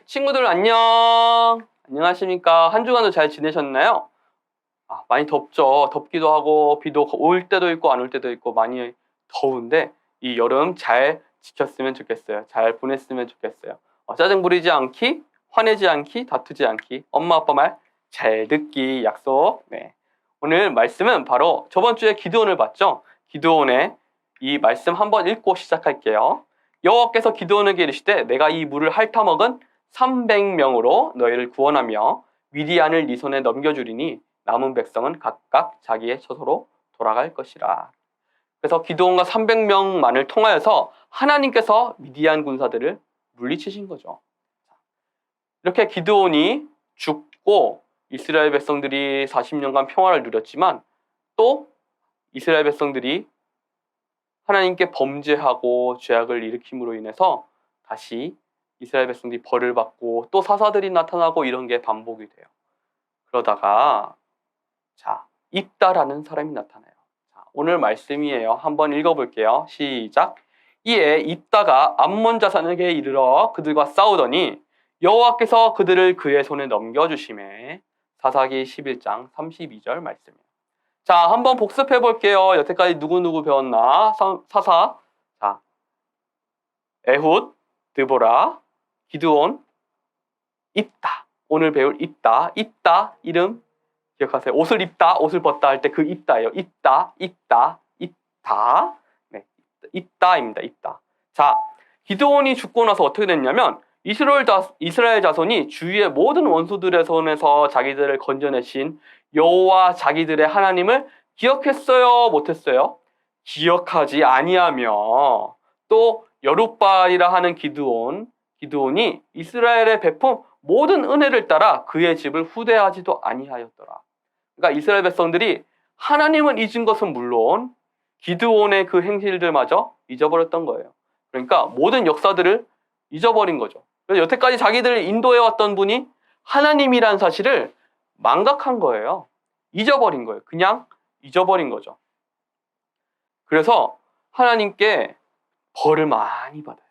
친구들 안녕. 안녕하십니까? 한 주간도 잘 지내셨나요? 많이 덥죠. 덥기도 하고 비도 올 때도 있고 안 올 때도 있고 많이 더운데 이 여름 잘 지켰으면 좋겠어요. 잘 보냈으면 좋겠어요. 짜증 부리지 않기, 화내지 않기, 다투지 않기, 엄마 아빠 말 잘 듣기 약속. 네. 오늘 말씀은 바로 저번 주에 기드온을 봤죠. 기드온의 이 말씀 한번 읽고 시작할게요. 여호와께서 기드온에게 이르시되 내가 이 물을 핥아먹은 300명으로 너희를 구원하며 미디안을 네 손에 넘겨주리니 남은 백성은 각각 자기의 처소로 돌아갈 것이라. 그래서 기드온과 300명만을 통하여서 하나님께서 미디안 군사들을 물리치신 거죠. 이렇게 기드온이 죽고 이스라엘 백성들이 40년간 평화를 누렸지만 또 이스라엘 백성들이 하나님께 범죄하고 죄악을 일으킴으로 인해서 다시 이스라엘 백성들이 벌을 받고 또 사사들이 나타나고 이런 게 반복이 돼요. 그러다가 입다라는 사람이 나타나요. 오늘 말씀이에요. 한번 읽어볼게요. 시작. 이에 입다가 암몬 자손에게 이르러 그들과 싸우더니 여호와께서 그들을 그의 손에 넘겨주심에 사사기 11장 32절 말씀이에요. 자, 한번 복습해 볼게요. 여태까지 누구 배웠나? 사사, 에훗, 드보라, 기드온, 입다. 오늘 배울 입다. 입다 이름 기억하세요. 옷을 입다, 옷을 벗다 할 때 그 입다예요. 입다. 네, 입다입니다. 입다. 자, 기드온이 죽고 나서 어떻게 됐냐면 이스라엘 자손이 주위의 모든 원수들의 손에서 자기들을 건져내신 여호와 자기들의 하나님을 기억했어요? 못했어요? 기억하지 아니하며 또 여룻바알이라 하는 기드온이 이스라엘의 베푼 모든 은혜를 따라 그의 집을 후대하지도 아니하였더라. 그러니까 이스라엘 백성들이 하나님을 잊은 것은 물론 기드온의 그 행실들마저 잊어버렸던 거예요. 그러니까 모든 역사들을 잊어버린 거죠. 그래서 여태까지 자기들을 인도해왔던 분이 하나님이란 사실을 망각한 거예요. 잊어버린 거예요. 그냥 잊어버린 거죠. 그래서 하나님께 벌을 많이 받아요.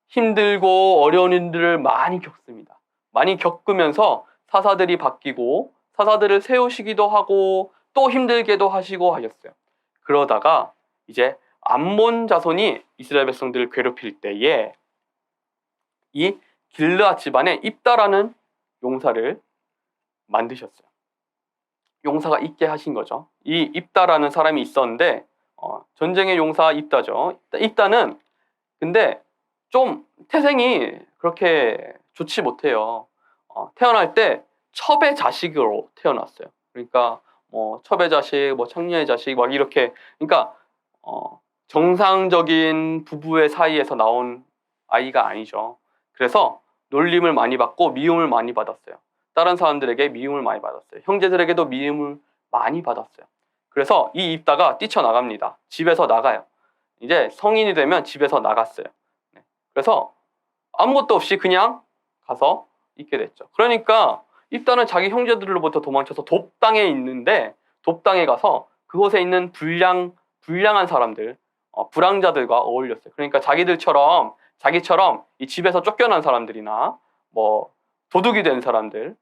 힘들고 어려운 일들을 많이 겪습니다. 많이 겪으면서 사사들이 바뀌고 사사들을 세우시기도 하고 또 힘들게도 하시고 하셨어요. 그러다가 이제 암몬 자손이 이스라엘 백성들을 괴롭힐 때에 이 길르앗 집안에 입다라는 용사를 만드셨어요. 용사가 있게 하신 거죠. 이 입다라는 사람이 있었는데 전쟁의 용사 입다죠. 입다는 근데 좀 태생이 그렇게 좋지 못해요. 태어날 때 첩의 자식으로 태어났어요. 그러니까 뭐 첩의 자식, 뭐 창녀의 자식 막 이렇게 그러니까 정상적인 부부의 사이에서 나온 아이가 아니죠. 그래서 놀림을 많이 받고 미움을 많이 받았어요. 다른 사람들에게 미움을 많이 받았어요. 형제들에게도 미움을 많이 받았어요. 그래서 이 입다가 뛰쳐나갑니다. 집에서 나가요. 이제 성인이 되면 집에서 나갔어요. 그래서 아무것도 없이 그냥 가서 있게 됐죠. 그러니까 입다는 자기 형제들로부터 도망쳐서 돕당에 있는데 돕당에 가서 그곳에 있는 불량한 사람들, 불황자들과 어울렸어요. 그러니까 자기처럼 이 집에서 쫓겨난 사람들이나 뭐 도둑이 된 사람들,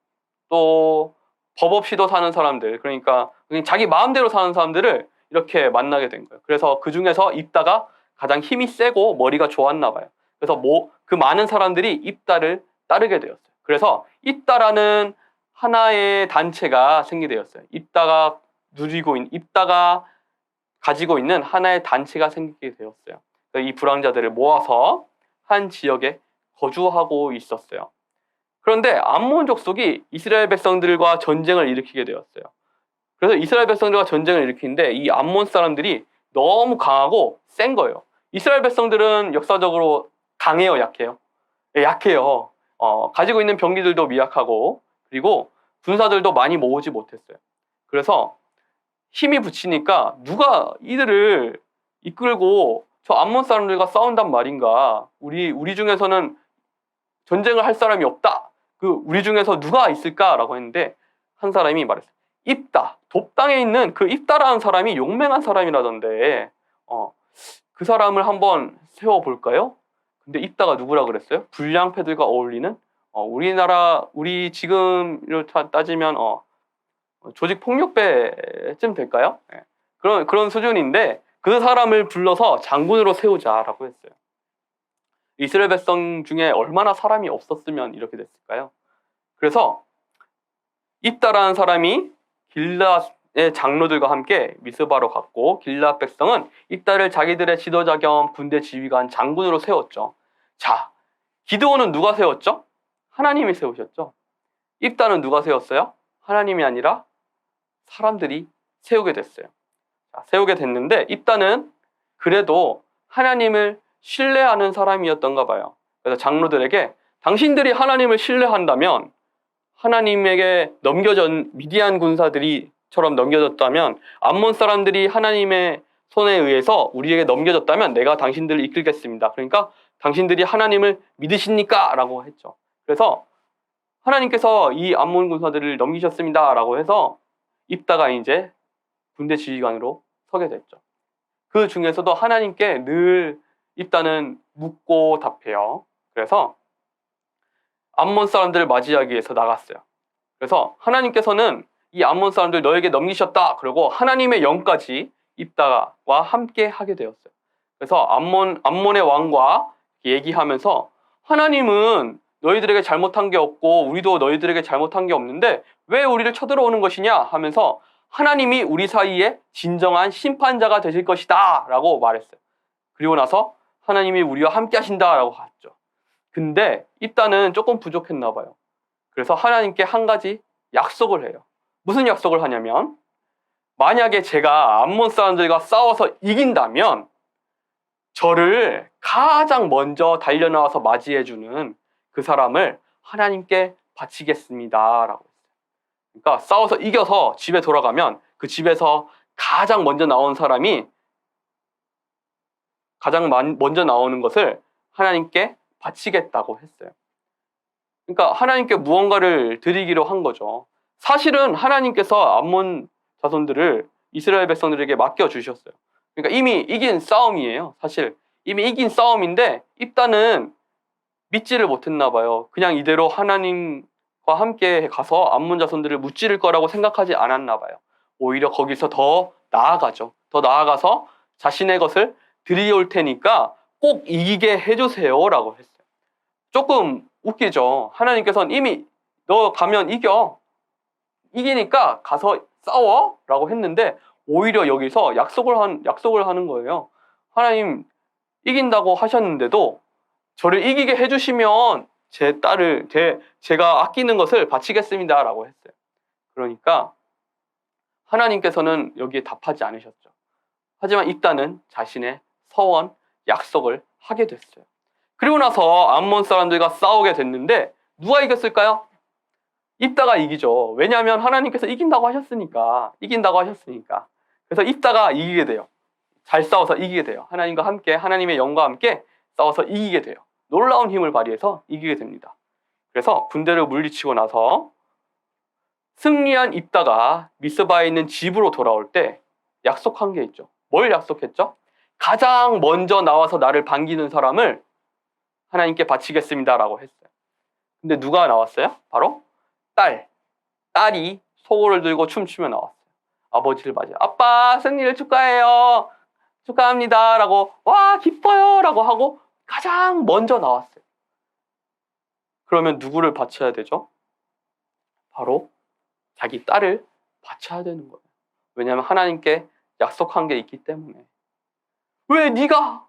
또 법 없이도 사는 사람들, 그러니까 자기 마음대로 사는 사람들을 이렇게 만나게 된 거예요. 그래서 그 중에서 입다가 가장 힘이 세고 머리가 좋았나 봐요. 그래서 그 많은 사람들이 입다를 따르게 되었어요. 그래서 입다라는 하나의 단체가 생기되었어요. 입다가 가지고 있는 하나의 단체가 생기게 되었어요. 이 불황자들을 모아서 한 지역에 거주하고 있었어요. 그런데 암몬 족속이 이스라엘 백성들과 전쟁을 일으키게 되었어요. 그래서 이스라엘 백성들과 전쟁을 일으키는데 이 암몬 사람들이 너무 강하고 센 거예요. 이스라엘 백성들은 역사적으로 강해요, 약해요? 네, 약해요. 가지고 있는 병기들도 미약하고 그리고 군사들도 많이 모으지 못했어요. 그래서 힘이 붙이니까 누가 이들을 이끌고 저 암몬 사람들과 싸운단 말인가? 우리 중에서는 전쟁을 할 사람이 없다. 우리 중에서 누가 있을까라고 했는데 한 사람이 말했어요. 입다. 돕당에 있는 그 입다라는 사람이 용맹한 사람이라던데 그 사람을 한번 세워볼까요? 근데 입다가 누구라 그랬어요? 불량패들과 어울리는 우리 지금으로 따지면 조직 폭력배쯤 될까요? 예. 그런 수준인데 그 사람을 불러서 장군으로 세우자라고 했어요. 이스라엘 백성 중에 얼마나 사람이 없었으면 이렇게 됐을까요? 그래서 입다라는 사람이 길앗의 장로들과 함께 미스바로 갔고 길앗 백성은 입다를 자기들의 지도자 겸 군대 지휘관 장군으로 세웠죠. 자, 기드온은 누가 세웠죠? 하나님이 세우셨죠. 입다는 누가 세웠어요? 하나님이 아니라 사람들이 세우게 됐어요. 자, 세우게 됐는데 입다는 그래도 하나님을 신뢰하는 사람이었던가 봐요. 그래서 장로들에게 당신들이 하나님을 신뢰한다면 하나님에게 넘겨진 미디안 군사들이처럼 넘겨졌다면 암몬 사람들이 하나님의 손에 의해서 우리에게 넘겨졌다면 내가 당신들을 이끌겠습니다. 그러니까 당신들이 하나님을 믿으십니까? 라고 했죠. 그래서 하나님께서 이 암몬 군사들을 넘기셨습니다. 라고 해서 입다가 이제 군대 지휘관으로 서게 됐죠. 그 중에서도 하나님께 늘 입다는 묻고 답해요. 그래서 암몬 사람들을 맞이하기 위해서 나갔어요. 그래서 하나님께서는 이 암몬 사람들 너에게 넘기셨다. 그리고 하나님의 영까지 입다와 함께 하게 되었어요. 그래서 암몬의 왕과 얘기하면서 하나님은 너희들에게 잘못한 게 없고 우리도 너희들에게 잘못한 게 없는데 왜 우리를 쳐들어오는 것이냐 하면서 하나님이 우리 사이에 진정한 심판자가 되실 것이다 라고 말했어요. 그리고 나서 하나님이 우리와 함께 하신다 라고 했죠. 근데 입다는 조금 부족했나 봐요. 그래서 하나님께 한 가지 약속을 해요. 무슨 약속을 하냐면 만약에 제가 암몬 사람들과 싸워서 이긴다면 저를 가장 먼저 달려나와서 맞이해주는 그 사람을 하나님께 바치겠습니다 라고 했어요. 그러니까 싸워서 이겨서 집에 돌아가면 그 집에서 가장 먼저 나온 사람이 가장 먼저 나오는 것을 하나님께 바치겠다고 했어요. 그러니까 하나님께 무언가를 드리기로 한 거죠. 사실은 하나님께서 암몬 자손들을 이스라엘 백성들에게 맡겨주셨어요. 그러니까 이미 이긴 싸움이에요. 사실 이미 이긴 싸움인데 입다는 믿지를 못했나 봐요. 그냥 이대로 하나님과 함께 가서 암몬 자손들을 무찌를 거라고 생각하지 않았나 봐요. 오히려 거기서 더 나아가죠. 더 나아가서 자신의 것을 드리올 테니까 꼭 이기게 해주세요 라고 했어요. 조금 웃기죠. 하나님께서는 이미 너 가면 이기니까 가서 싸워 라고 했는데 오히려 여기서 약속을 하는 거예요. 하나님 이긴다고 하셨는데도 저를 이기게 해주시면 제 딸을 제가 아끼는 것을 바치겠습니다 라고 했어요. 그러니까 하나님께서는 여기에 답하지 않으셨죠. 하지만 입다는 자신의 서원, 약속을 하게 됐어요. 그리고 나서 암몬 사람들과 싸우게 됐는데 누가 이겼을까요? 입다가 이기죠. 왜냐하면 하나님께서 이긴다고 하셨으니까. 그래서 입다가 이기게 돼요. 잘 싸워서 이기게 돼요. 하나님과 함께, 하나님의 영과 함께 싸워서 이기게 돼요. 놀라운 힘을 발휘해서 이기게 됩니다. 그래서 군대를 물리치고 나서 승리한 입다가 미스바에 있는 집으로 돌아올 때 약속한 게 있죠. 뭘 약속했죠? 가장 먼저 나와서 나를 반기는 사람을 하나님께 바치겠습니다라고 했어요. 근데 누가 나왔어요? 바로 딸이 소고를 들고 춤추며 나왔어요. 아버지를 맞아요. 아빠 승리를 축하해요. 축하합니다 라고 와 기뻐요 라고 하고 가장 먼저 나왔어요. 그러면 누구를 바쳐야 되죠? 바로 자기 딸을 바쳐야 되는 거예요. 왜냐하면 하나님께 약속한 게 있기 때문에. 왜 네가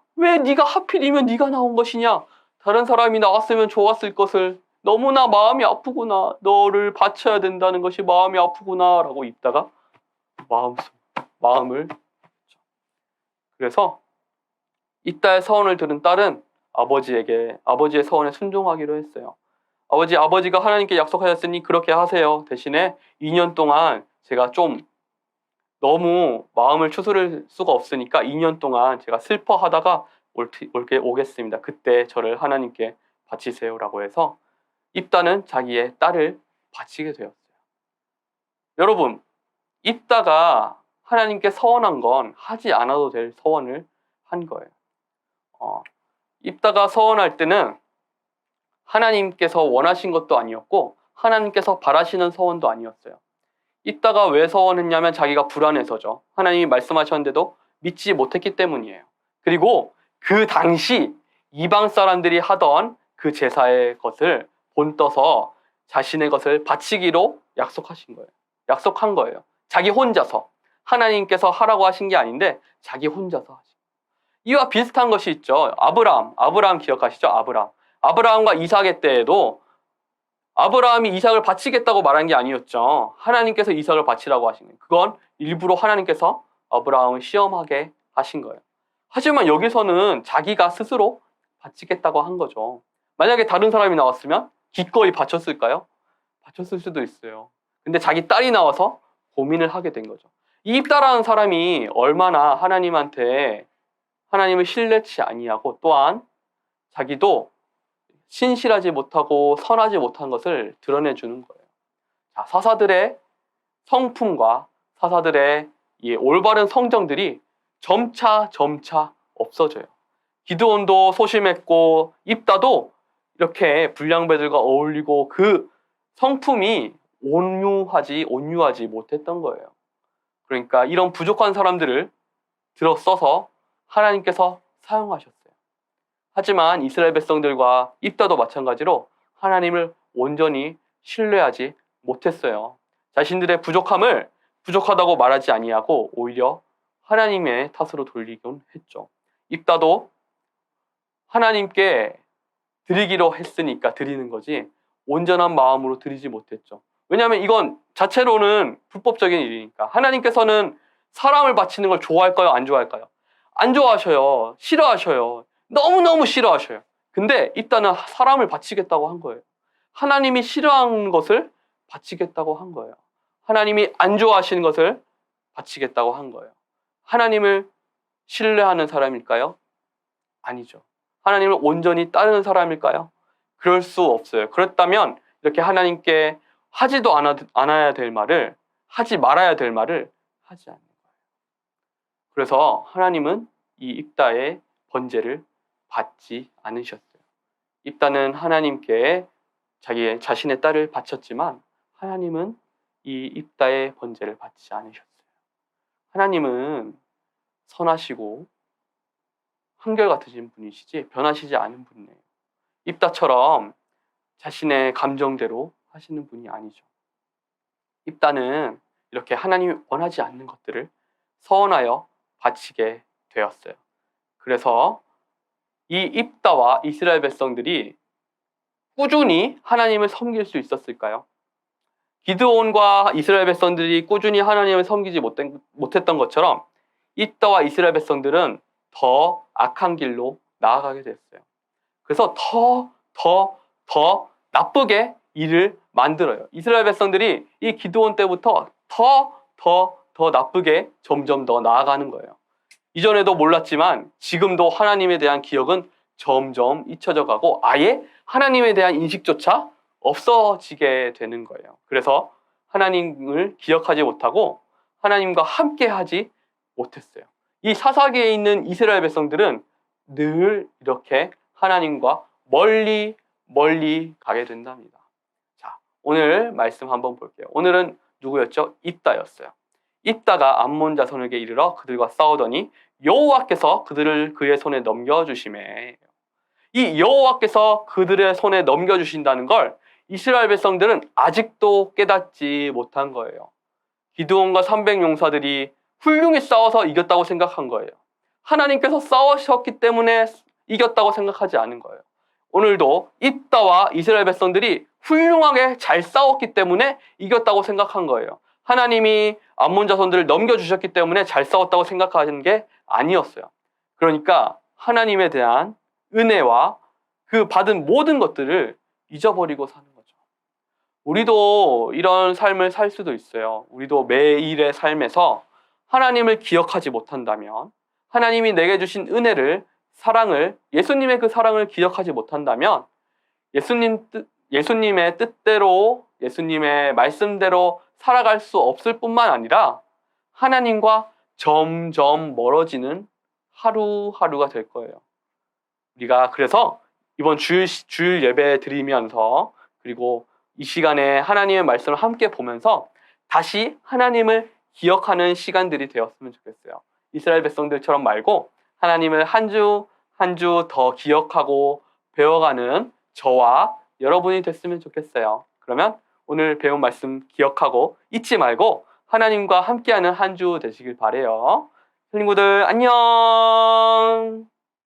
하필이면 네가 나온 것이냐? 다른 사람이 나왔으면 좋았을 것을. 너무나 마음이 아프구나. 너를 바쳐야 된다는 것이 마음이 아프구나 라고 입다가 마음을 그래서 입다의 서원을 들은 딸은 아버지의 서원에 순종하기로 했어요. 아버지가 하나님께 약속하셨으니 그렇게 하세요. 대신에 2년 동안 제가 좀 너무 마음을 추스를 수가 없으니까 2년 동안 제가 슬퍼하다가 오겠습니다. 그때 저를 하나님께 바치세요라고 해서 입다는 자기의 딸을 바치게 되었어요. 여러분, 입다가 하나님께 서원한 건 하지 않아도 될 서원을 한 거예요. 입다가 서원할 때는 하나님께서 원하신 것도 아니었고 하나님께서 바라시는 서원도 아니었어요. 입다가 왜 서원했냐면 자기가 불안해서죠. 하나님이 말씀하셨는데도 믿지 못했기 때문이에요. 그리고 그 당시 이방 사람들이 하던 그 제사의 것을 본떠서 자신의 것을 바치기로 약속한 거예요. 자기 혼자서. 하나님께서 하라고 하신 게 아닌데 자기 혼자서 하신 거예요. 이와 비슷한 것이 있죠. 아브라함 기억하시죠? 아브라함과 이삭의 때에도 아브라함이 이삭을 바치겠다고 말한 게 아니었죠. 하나님께서 이삭을 바치라고 하신 거예요. 그건 일부러 하나님께서 아브라함을 시험하게 하신 거예요. 하지만 여기서는 자기가 스스로 바치겠다고 한 거죠. 만약에 다른 사람이 나왔으면 기꺼이 바쳤을까요? 바쳤을 수도 있어요. 근데 자기 딸이 나와서 고민을 하게 된 거죠. 이 입다라는 사람이 얼마나 하나님한테 하나님을 신뢰치 아니하고 또한 자기도 신실하지 못하고 선하지 못한 것을 드러내주는 거예요. 자, 사사들의 성품과 사사들의 이 올바른 성정들이 점차 없어져요. 기드온도 소심했고 입다도 이렇게 불량배들과 어울리고 그 성품이 온유하지 못했던 거예요. 그러니까 이런 부족한 사람들을 들어 써서 하나님께서 사용하셨어요. 하지만 이스라엘 백성들과 입다도 마찬가지로 하나님을 온전히 신뢰하지 못했어요. 자신들의 부족함을 부족하다고 말하지 아니하고 오히려 하나님의 탓으로 돌리곤 했죠. 입다도 하나님께 드리기로 했으니까 드리는 거지 온전한 마음으로 드리지 못했죠. 왜냐하면 이건 자체로는 불법적인 일이니까. 하나님께서는 사람을 바치는 걸 좋아할까요? 안 좋아할까요? 안 좋아하셔요. 싫어하셔요. 너무너무 싫어하셔요. 근데 입다는 사람을 바치겠다고 한 거예요. 하나님이 싫어하는 것을 바치겠다고 한 거예요. 하나님이 안 좋아하시는 것을 바치겠다고 한 거예요. 하나님을 신뢰하는 사람일까요? 아니죠. 하나님을 온전히 따르는 사람일까요? 그럴 수 없어요. 그렇다면 이렇게 하나님께 하지도 않아야 될 말을, 하지 말아야 될 말을 하지 않는 거예요. 그래서 하나님은 이 입다의 번제를 받지 않으셨어요. 입다는 하나님께 자신의 딸을 바쳤지만 하나님은 이 입다의 번제를 받지 않으셨어요. 하나님은 선하시고 한결같으신 분이시지 변하시지 않은 분이에요. 입다처럼 자신의 감정대로 하시는 분이 아니죠. 입다는 이렇게 하나님이 원하지 않는 것들을 서원하여 바치게 되었어요. 그래서 이 입다와 이스라엘 백성들이 꾸준히 하나님을 섬길 수 있었을까요? 기드온과 이스라엘 백성들이 꾸준히 하나님을 섬기지 못했던 것처럼 입다와 이스라엘 백성들은 더 악한 길로 나아가게 됐어요. 그래서 더 나쁘게 일을 만들어요. 이스라엘 백성들이 이 기드온 때부터 더 나쁘게 점점 더 나아가는 거예요. 이전에도 몰랐지만 지금도 하나님에 대한 기억은 점점 잊혀져 가고 아예 하나님에 대한 인식조차 없어지게 되는 거예요. 그래서 하나님을 기억하지 못하고 하나님과 함께 하지 못했어요. 이 사사기에 있는 이스라엘 백성들은 늘 이렇게 하나님과 멀리 가게 된답니다. 자, 오늘 말씀 한번 볼게요. 오늘은 누구였죠? 입다였어요. 입다가 암몬 자손에게 이르러 그들과 싸우더니 여호와께서 그들을 그의 손에 넘겨주시매. 이 여호와께서 그들의 손에 넘겨주신다는 걸 이스라엘 백성들은 아직도 깨닫지 못한 거예요. 기드온과 300용사들이 훌륭히 싸워서 이겼다고 생각한 거예요. 하나님께서 싸우셨기 때문에 이겼다고 생각하지 않은 거예요. 오늘도 입다와 이스라엘 백성들이 훌륭하게 잘 싸웠기 때문에 이겼다고 생각한 거예요. 하나님이 암몬 자손들을 넘겨주셨기 때문에 잘 싸웠다고 생각하는 게 아니었어요. 그러니까 하나님에 대한 은혜와 그 받은 모든 것들을 잊어버리고 사는 거죠. 우리도 이런 삶을 살 수도 있어요. 우리도 매일의 삶에서 하나님을 기억하지 못한다면, 하나님이 내게 주신 은혜를, 사랑을, 예수님의 그 사랑을 기억하지 못한다면 예수님의 뜻대로, 예수님의 말씀대로 살아갈 수 없을 뿐만 아니라 하나님과 점점 멀어지는 하루하루가 될 거예요. 우리가 그래서 이번 주일 예배 드리면서 그리고 이 시간에 하나님의 말씀을 함께 보면서 다시 하나님을 기억하는 시간들이 되었으면 좋겠어요. 이스라엘 백성들처럼 말고 하나님을 한 주 한 주 더 기억하고 배워가는 저와 여러분이 됐으면 좋겠어요. 그러면 오늘 배운 말씀 기억하고 잊지 말고 하나님과 함께하는 한 주 되시길 바래요. 친구들 안녕.